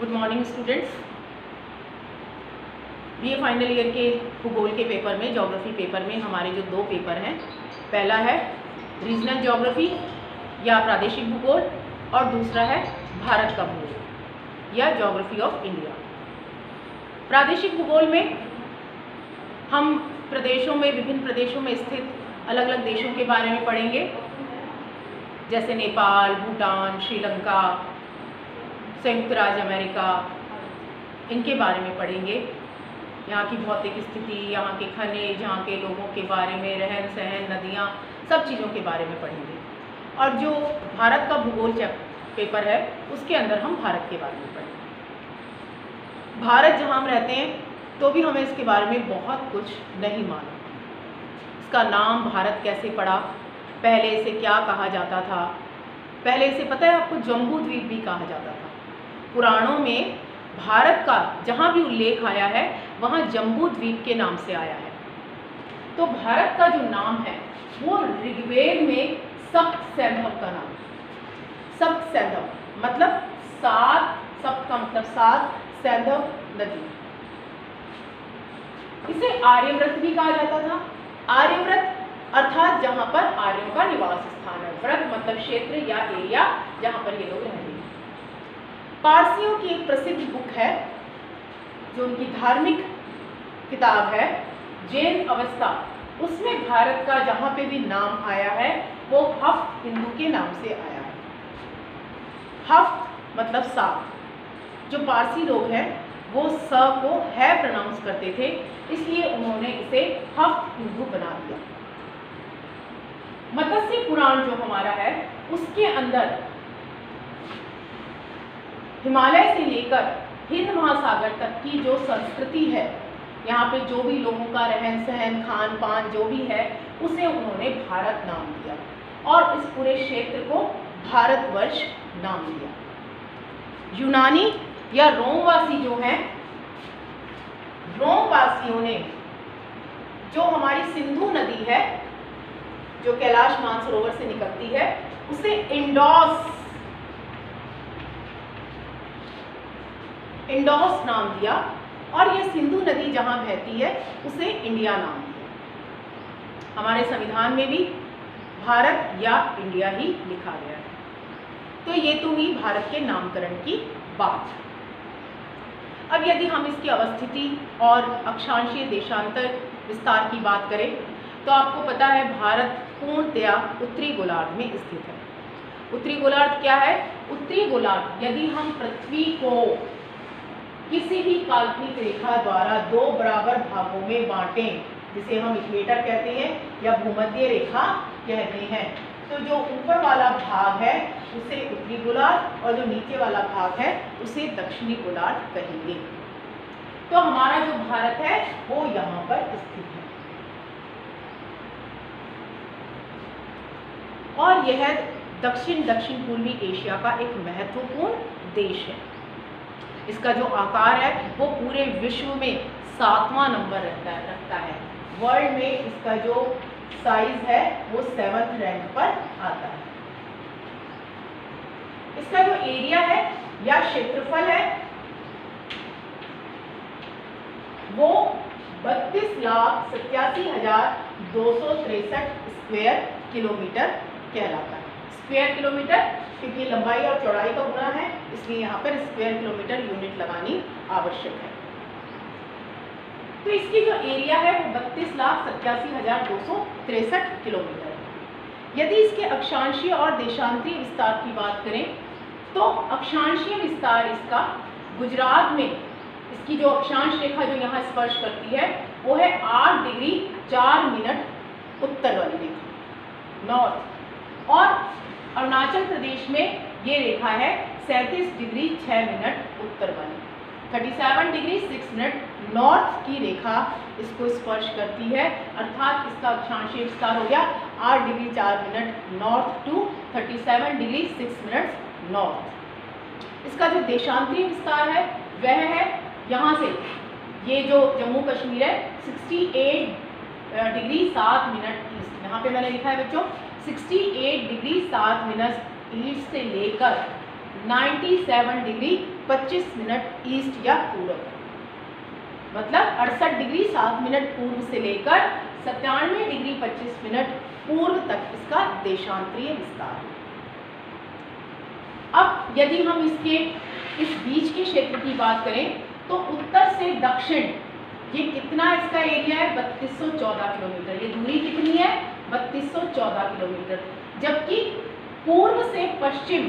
Good morning students. BA final year के भूगोल के पेपर में, ज्योग्राफी पेपर में हमारे जो दो पेपर हैं, पहला है रीजनल ज्योग्राफी या प्रादेशिक भूगोल और दूसरा है भारत का भूगोल या ज्योग्राफी ऑफ इंडिया। प्रादेशिक भूगोल में हम प्रदेशों में, विभिन्न प्रदेशों में स्थित अलग अलग देशों के बारे में पढ़ेंगे, जैसे नेपाल, भूटान, श्रीलंका, संयुक्त राज्य अमेरिका, इनके बारे में पढ़ेंगे। यहाँ की भौतिक स्थिति, यहाँ के खनिज, यहाँ के लोगों के बारे में, रहन सहन, नदियाँ, सब चीज़ों के बारे में पढ़ेंगे। और जो भारत का भूगोल पेपर है उसके अंदर हम भारत के बारे में पढ़ेंगे। भारत जहाँ हम रहते हैं तो भी हमें इसके बारे में बहुत कुछ नहीं मालूम। इसका नाम भारत कैसे पड़ा, पहले इसे क्या कहा जाता था, पहले इसे पता है आपको जम्बू द्वीप भी कहा जाता था। पुराणों में भारत का जहाँ भी उल्लेख आया है वहाँ जम्बू द्वीप के नाम से आया है। तो भारत का जो नाम है वो ऋग्वेद में सप्तसैंधव का नाम है। सप्तसैंधव मतलब सात, सप्त का मतलब सात, सैंधव नदी। इसे आर्यव्रत भी कहा जाता था। आर्यव्रत अर्थात जहाँ पर आर्यों का निवास स्थान है। व्रत मतलब क्षेत्र या एरिया जहाँ पर ये लोग रहते हैं। पारसियों की एक प्रसिद्ध बुक है जो उनकी धार्मिक किताब है, जैन अवस्था, उसमें भारत का जहाँ पे भी नाम आया है वो हफ्त हिंदू के नाम से आया है। हफ्त मतलब सात। जो पारसी लोग हैं वो स को है प्रोनाउंस करते थे, इसलिए उन्होंने इसे हफ्त हिंदू बना दिया। मत्स्य पुराण जो हमारा है उसके अंदर हिमालय से लेकर हिंद महासागर तक की जो संस्कृति है, यहाँ पे जो भी लोगों का रहन सहन, खान पान जो भी है, उसे उन्होंने भारत नाम दिया और इस पूरे क्षेत्र को भारतवर्ष नाम दिया। यूनानी या रोमवासी जो हैं, रोमवासियों ने जो हमारी सिंधु नदी है जो कैलाश मानसरोवर से निकलती है उसे इंडोस नाम दिया और ये सिंधु नदी जहाँ बहती है उसे इंडिया नाम दिया। हमारे संविधान में भी भारत या इंडिया ही लिखा गया है। तो ये तो हुई भारत के नामकरण की बात। अब यदि हम इसकी अवस्थिति और अक्षांशीय देशांतर विस्तार की बात करें तो आपको पता है भारत पूर्णतया उत्तरी गोलार्ध में स्थित है। उत्तरी गोलार्ध क्या है? उत्तरी गोलार्ध यदि हम पृथ्वी को किसी भी काल्पनिक रेखा द्वारा दो बराबर भागों में बांटें, जिसे हम इक्वेटर कहते हैं या भूमध्य रेखा कहते हैं, तो जो ऊपर वाला भाग है उसे उत्तरी गोलार्ध और जो नीचे वाला भाग है उसे दक्षिणी गोलार्ध कहेंगे। तो हमारा जो भारत है वो यहाँ पर स्थित है और यह दक्षिण पूर्वी एशिया का एक महत्वपूर्ण देश है। इसका जो आकार है वो पूरे विश्व में 7वां नंबर रखता है। वर्ल्ड में इसका जो साइज है वो 7th रैंक पर आता है। इसका जो एरिया है या क्षेत्रफल है वो 32,87,263 स्क्वायर किलोमीटर कहलाता है। स्क्वायर किलोमीटर क्योंकि लंबाई और चौड़ाई का गुणा है, इसलिए यहाँ पर स्क्वायर किलोमीटर यूनिट लगानी आवश्यक है। तो इसकी जो एरिया है वो 32,87,263 किलोमीटर है। यदि इसके अक्षांशीय और देशांतरीय विस्तार की बात करें तो अक्षांशीय विस्तार इसका गुजरात में, इसकी जो अक्षांश रेखा जो यहाँ स्पर्श करती है वो है 8 डिग्री 4 मिनट उत्तर वाली रेखा, नॉर्थ। और अरुणाचल प्रदेश में ये रेखा है 37 डिग्री 6 मिनट उत्तर वाली, 37 डिग्री 6 मिनट नॉर्थ की रेखा इसको स्पर्श करती है। अर्थात इसका अक्षांशीय विस्तार हो गया 8 degree 4 minute north to 37 degree 6 minute north. इसका जो देशांतरीय विस्तार है वह है यहाँ से, ये जो जम्मू कश्मीर है 68 डिग्री 7 मिनट ईस्ट, यहाँ पे मैंने लिखा है बच्चों 68 डिग्री 7 मिनट ईस्ट से लेकर 97 डिग्री 25 मिनट ईस्ट या पूर्व, मतलब 68 डिग्री 7 मिनट पूर्व से लेकर 97 डिग्री 25 मिनट पूर्व तक इसका देशांतरीय विस्तार है। अब यदि हम इसके इस बीच के क्षेत्र की बात करें तो उत्तर से दक्षिण ये कितना इसका एरिया है, 3214 किलोमीटर। ये दूरी कितनी है, 3214 किलोमीटर। जबकि पूर्व से पश्चिम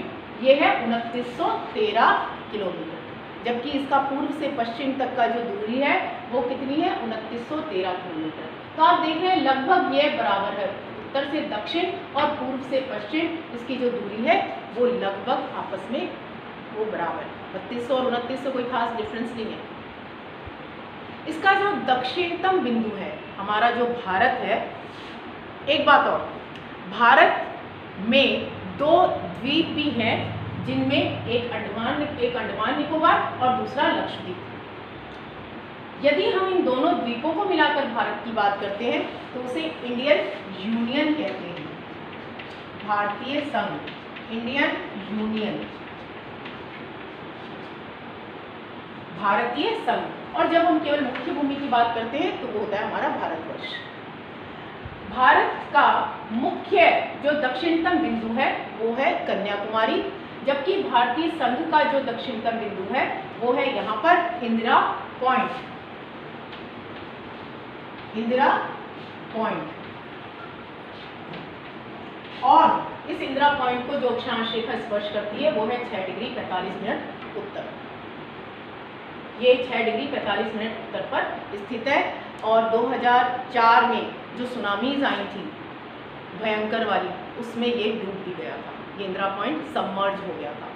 ये है 2913 किलोमीटर। जबकि इसका पूर्व से पश्चिम तक का जो दूरी है वो कितनी है, 2913 किलोमीटर। तो आप देख रहे हैं लगभग ये बराबर है। उत्तर से दक्षिण और पूर्व से पश्चिम इसकी जो दूरी है वो लगभग आपस में वो बराबर है। 3200 और 2900 कोई खास डिफरेंस नहीं है। इसका जो दक्षिणतम बिंदु है हमारा जो भारत है, एक बात और, भारत में 2 द्वीप भी हैं जिनमें एक अंडमान निकोबार और दूसरा लक्षद्वीप। यदि हम इन दोनों द्वीपों को मिलाकर भारत की बात करते हैं तो उसे इंडियन यूनियन कहते हैं, भारतीय संघ, इंडियन यूनियन, भारतीय संघ। और जब हम केवल मुख्य भूमि की बात करते हैं तो वो होता है हमारा भारतवर्ष। भारत का मुख्य जो दक्षिणतम बिंदु है वो है कन्याकुमारी, जबकि भारतीय संघ का जो दक्षिणतम बिंदु है वो है यहाँ पर इंदिरा पॉइंट, इंदिरा पॉइंट। और इस इंदिरा पॉइंट को जो अक्षांश रेखा स्पर्श करती है वो है 6 डिग्री 45 मिनट उत्तर। ये 6 डिग्री 45 मिनट उत्तर पर स्थित है। और 2004 में जो सुनामीज आई थी भयंकर वाली, उसमें ये डूब भी गया था, ये इंदिरा पॉइंट सबमर्ज हो गया था।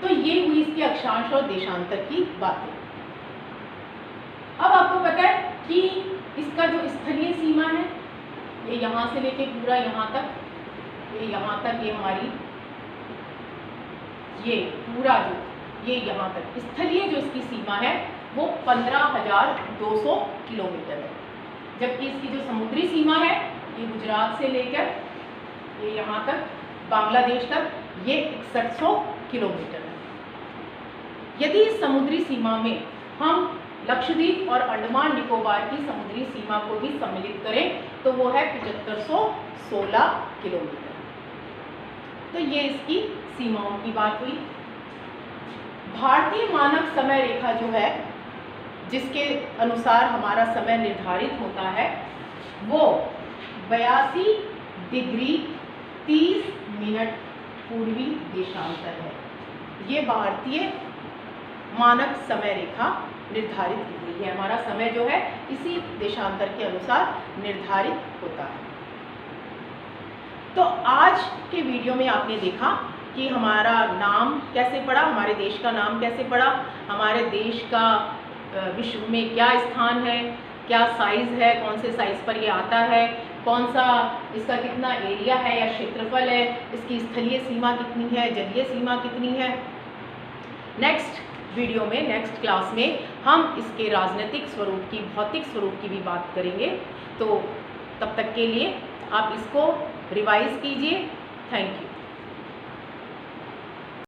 तो ये हुई इसके अक्षांश और देशांतर की बातें। अब आपको पता है कि इसका जो स्थलीय सीमा है ये यहाँ से लेके पूरा यहाँ तक, ये यहाँ तक, ये हमारी ये पूरा जो ये यहाँ तक स्थलीय जो इसकी सीमा है वो 15,200 किलोमीटर है। जबकि इसकी जो समुद्री सीमा है ये गुजरात से लेकर ये यहाँ तक बांग्लादेश तक ये 6100 किलोमीटर है। यदि इस समुद्री सीमा में हम लक्षद्वीप और अंडमान निकोबार की समुद्री सीमा को भी सम्मिलित करें तो वो है 7516 किलोमीटर। तो ये इसकी सीमाओं की बात हुई। भारतीय मानक समय रेखा जो है जिसके अनुसार हमारा समय निर्धारित होता है वो 82 डिग्री 30 मिनट पूर्वी देशांतर है। ये भारतीय मानक समय रेखा निर्धारित की गई है। हमारा समय जो है इसी देशांतर के अनुसार निर्धारित होता है। तो आज के वीडियो में आपने देखा कि हमारा नाम कैसे पड़ा, हमारे देश का नाम कैसे पड़ा, हमारे देश का विश्व में क्या स्थान है, क्या साइज़ है, कौन से साइज़ पर ये आता है, कौन सा इसका कितना एरिया है या क्षेत्रफल है, इसकी स्थलीय सीमा कितनी है, जलीय सीमा कितनी है। नेक्स्ट वीडियो में, नेक्स्ट क्लास में हम इसके राजनीतिक स्वरूप की, भौतिक स्वरूप की भी बात करेंगे। तो तब तक के लिए आप इसको रिवाइज कीजिए। Thank you.